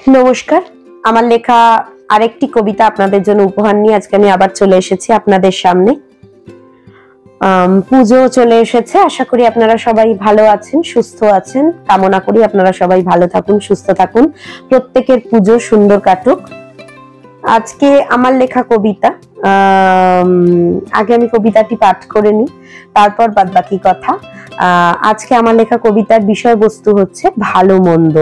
নমস্কার, আমার লেখা আরেকটি কবিতা আপনাদের জন্য উপহার নিয়ে আজকে আমি আবার চলে এসেছি আপনাদের সামনে। পুজো চলে এসেছে, আশা করি আপনারা সবাই ভালো আছেন, সুস্থ আছেন। কামনা করি আপনারা সবাই ভালো থাকুন, সুস্থ থাকুন, প্রত্যেকের পুজো সুন্দর কাটুক। আজকে আমার লেখা কবিতা, আগে আমি কবিতাটি পাঠ করে নিই, তারপর বাদ বাকি কথা। আজকে আমার লেখা কবিতার বিষয়বস্তু হচ্ছে ভালো মন্দ।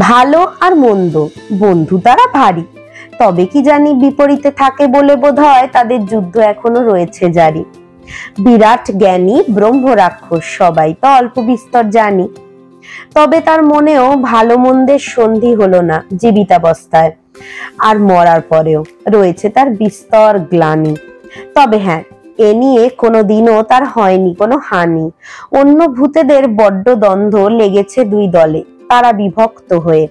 ভালো আর মন্দ বন্ধু তারা ভারী, তবে কি জানি বিপরীতে থাকে বলে বোধ হয় তাদের যুদ্ধ এখনো রয়েছে জারি। বিরাট জ্ঞানী ব্রহ্ম রাক্ষস সবাই তো অল্প বিস্তর জানি, তবে তার মনেও ভালো মন্দের সন্ধি হলো না জীবিতাবস্থায়, আর মরার পরেও রয়েছে তার বিস্তর গ্লানি। তবে হ্যাঁ, এ নিয়ে কোনোদিনও তার হয়নি কোনো হানি। অন্য ভূতেদের বড্ড দ্বন্দ্ব লেগেছে দুই দলে, তারা বিভক্ত হয়ে।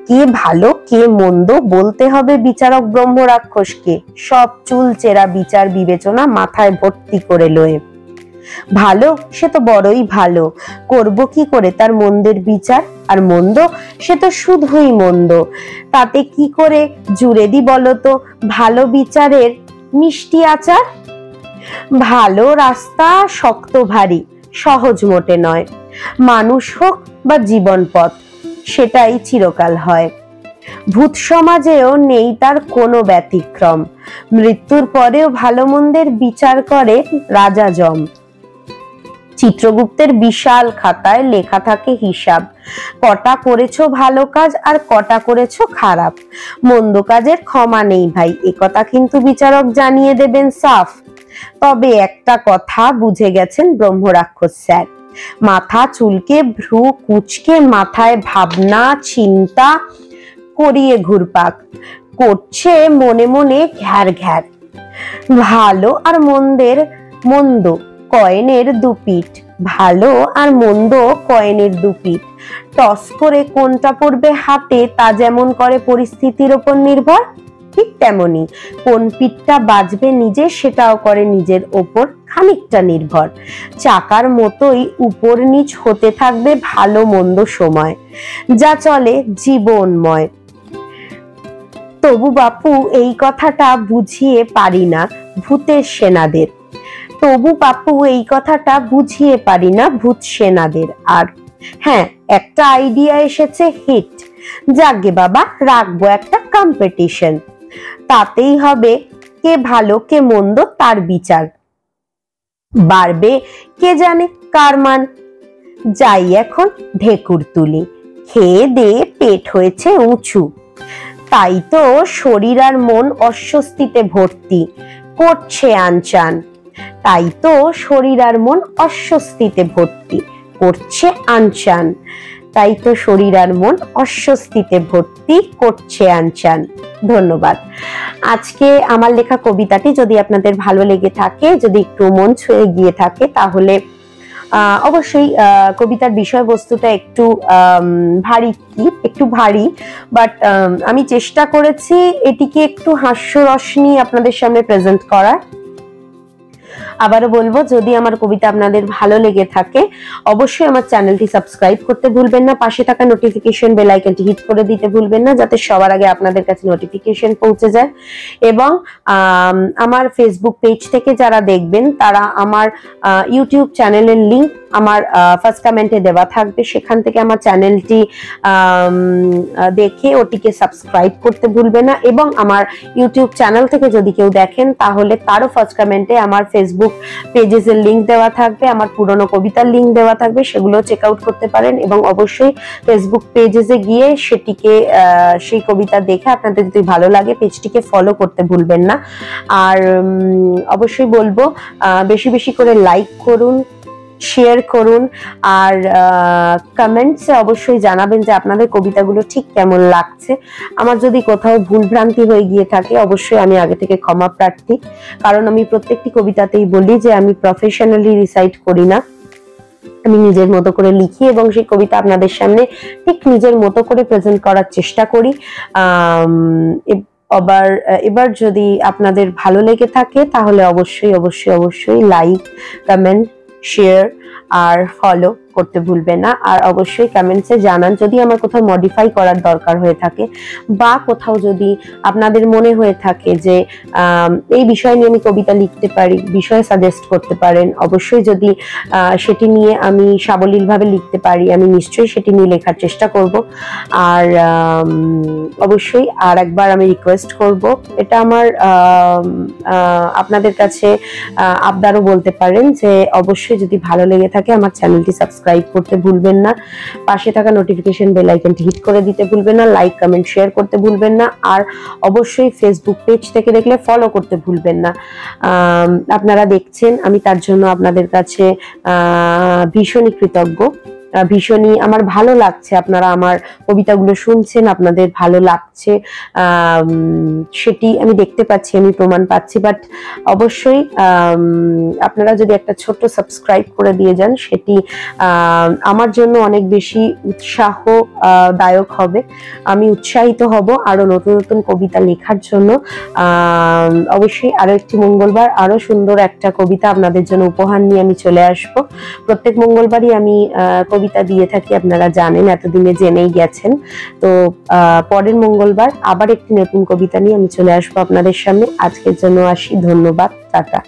কে ভালো কে মন্দ বলতে হবে বিচারক ব্রহ্ম রাক্ষসকে, সব চুল চেরা বিচার বিবেচনা মাথায় ভর্তি করে লয়ে। ভালো সে তো বড়ই ভালো, করব কি করে তার মন্দের বিচার, আর মন্দ সে তো শুধুই মন্দ, তাতে কি করে জুড়ে দি বলতো ভালো বিচারের মিষ্টি আচার। ভালো রাস্তা শক্ত ভারী, সহজ মোটে নয়, মানুষ হোক বা জীবন পথ সেটাই চিরকাল হয়। ভূত সমাজেও নেই তার কোনো ব্যতিক্রম, মৃত্যুর পরেও ভালো মন্দের বিচার করে রাজা যম। চিত্রগুপ্তের বিশাল খাতায় লেখা থাকে হিসাব, কটা করেছো ভালো কাজ আর কটা করেছো খারাপ। মন্দ কাজের ক্ষমা নেই ভাই, একথা কিন্তু বিচারক জানিয়ে দেবেন সাফ। তবে একটা কথা বুঝে গেছেন ব্রহ্ম রাক্ষস স্যার, মাথা চুলকে ভ্রু কুচকে মাথায় ভাবনা চিন্তা করিয়ে ঘুরপাক করছে মনে মনে ঘ্যার ঘ্যার। ভালো আর মন্দের মন্দ কয়েনের দুপিঠ, ভালো আর মন্দ কয়েনের দুপিঠ, টস করে কোনটা পড়বে হাতে তা যেমন করে পরিস্থিতির উপর নির্ভর, ঠিক তেমনি কোন পিঠটা বাজবে নিজে সেটাও করে নিজের ওপর খানিকটা নির্ভর। চাকার মতোই উপর নিচ হতে থাকবে ভালো মন্দ সময়, যা চলে জীবনময়। তবু বাপু এই কথাটা বুঝিয়ে পারি না ভূতের সেনাদের, তবু বাপু এই কথাটা বুঝিয়ে পারি না ভূত সেনাদের। আর হ্যাঁ, একটা আইডিয়া এসেছে হিট, যাগে বাবা রাখবো একটা কম্পিটিশন, তাতেই হবে কে ভালো কে মন্দ তার বিচার, বাড়বে কে জানে কার মান। যাই এখন ঢেকুর তুলি, খেয়ে দে পেট হয়েছে উঁচু, তাই তো শরীর আর মন অস্বস্তিতে ভর্তি করছে আনচান। তাই তো শরীর আর মন অস্বস্তিতে ভর্তি করছে আনচান, তাই তো শরীর আর মন অস্বস্তিতে ভর্তি করছে আনচান। ধন্যবাদ। আজকে আমার লেখা কবিতাটি যদি আপনাদের ভালো লেগে থাকে, যদি একটু মন ছুঁয়ে গিয়ে থাকে, তাহলে অবশ্যই কবিতার বিষয়বস্তুটা একটু ভারী, বাট আমি চেষ্টা করেছি এটিকে একটু হাস্যরস নিয়ে আপনাদের সামনে প্রেজেন্ট করার। আবারও বলবো, যদি আমার কবিতা আপনাদের ভালো লেগে থাকে অবশ্যই আমার চ্যানেলটি সাবস্ক্রাইব করতে ভুলবেন না, পাশে থাকা নোটিফিকেশন বেল আইকনটি হিট করে দিতে ভুলবেন না, যাতে সবার আগে আপনাদের কাছে নোটিফিকেশন পৌঁছে যায়। এবং আমার ফেসবুক পেজ থেকে যারা দেখবেন তারা আমার ইউটিউব চ্যানেলের লিংক আমার ফার্স্ট কমেন্টে দেওয়া থাকবে, সেখান থেকে আমার চ্যানেলটি দেখে ওটিকে সাবস্ক্রাইব করতে ভুলবেন না। এবং আমার ইউটিউব চ্যানেল থেকে যদি কেউ দেখেন তাহলে তারও ফার্স্ট কমেন্টে আমার ফেসবুক পেজের লিংক দেওয়া থাকবে, আমার পুরনো কবিতার লিংক দেওয়া থাকবে, সেগুলো চেক আউট করতে পারেন। এবং অবশ্যই ফেসবুক পেজে গিয়ে সেটিকে সেই কবিতা দেখে আপনাদের যদি ভালো লাগে পেজটিকে ফলো করতে ভুলবেন না। আর অবশ্যই বলবো বেশি বেশি করে লাইক করুন, শেয়ার করুন, আর কমেন্টসে অবশ্যই জানাবেন যে আপনাদের কবিতাগুলো ঠিক কেমন লাগছে। আমার যদি কোথাও ভুলভ্রান্তি হয়ে গিয়ে থাকে অবশ্যই আমি আগে থেকে ক্ষমা প্রার্থী, কারণ আমি প্রত্যেকটি কবিতাতেই বলি যে আমি প্রফেশনালি রিসাইট করি না, আমি নিজের মতো করে লিখি এবং সেই কবিতা আপনাদের সামনে ঠিক নিজের মতো করে প্রেজেন্ট করার চেষ্টা করি। এবার যদি আপনাদের ভালো লেগে থাকে তাহলে অবশ্যই অবশ্যই অবশ্যই লাইক, কমেন্ট, শেয়ার আর ফলো করতে ভুলবেন না। আর অবশ্যই কমেন্টসে জানান যদি আমার কোথাও মডিফাই করার দরকার হয়ে থাকে, বা কোথাও যদি আপনাদের মনে হয়ে থাকে যে এই বিষয় নিয়ে আমি কবিতা লিখতে পারি, বিষয় সাজেস্ট করতে পারেন। অবশ্যই যদি সেটি নিয়ে আমি সাবলীলভাবে লিখতে পারি, আমি নিশ্চয়ই সেটি নিয়ে লেখার চেষ্টা করব। আর অবশ্যই আর একবার আমি রিকোয়েস্ট করব, এটা আমার আপনাদের কাছে আবদারও বলতে পারেন, যে অবশ্যই যদি ভালো লেগে থাকে আমার চ্যানেলটি সাবস্ক্রাইব করতে ভুলবেন না, পাশে থাকা নোটিফিকেশন বেল আইকনটি হিট করে দিতে ভুলবেন না, লাইক কমেন্ট শেয়ার করতে ভুলবেন না, আর অবশ্যই ফেসবুক পেজ থেকে দেখলে ফলো করতে ভুলবেন না। আপনারা দেখছেন, আমি তার জন্য আপনাদের কাছে ভীষণই কৃতজ্ঞ। ভীষণই আমার ভালো লাগছে, আপনারা আমার কবিতাগুলো শুনছেন, আপনাদের ভালো লাগছে, সেটি আমি দেখতে পাচ্ছি, আমি প্রমাণ পাচ্ছি। বাট অবশ্যই আপনারা যদি একটা ছোট্ট সাবস্ক্রাইব করে দিয়ে যান, সেটি আমার জন্য অনেক বেশি উৎসাহদায়ক হবে। আমি উৎসাহিত হব আরো নতুন নতুন কবিতা লেখার জন্য। অবশ্যই আরো একটি মঙ্গলবার আরো সুন্দর একটা কবিতা আপনাদের জন্য উপহার নিয়ে আমি চলে আসব। প্রত্যেক মঙ্গলবারই আমি কবিতা দিয়ে থাকি, আপনারা জানেন, এতদিনে জেনেই গেছেন। তো পরের মঙ্গলবার আবার একটি নতুন কবিতা নিয়ে আমি চলে আসবো আপনাদের সামনে। আজকের জন্য আসি, ধন্যবাদ, টাটা।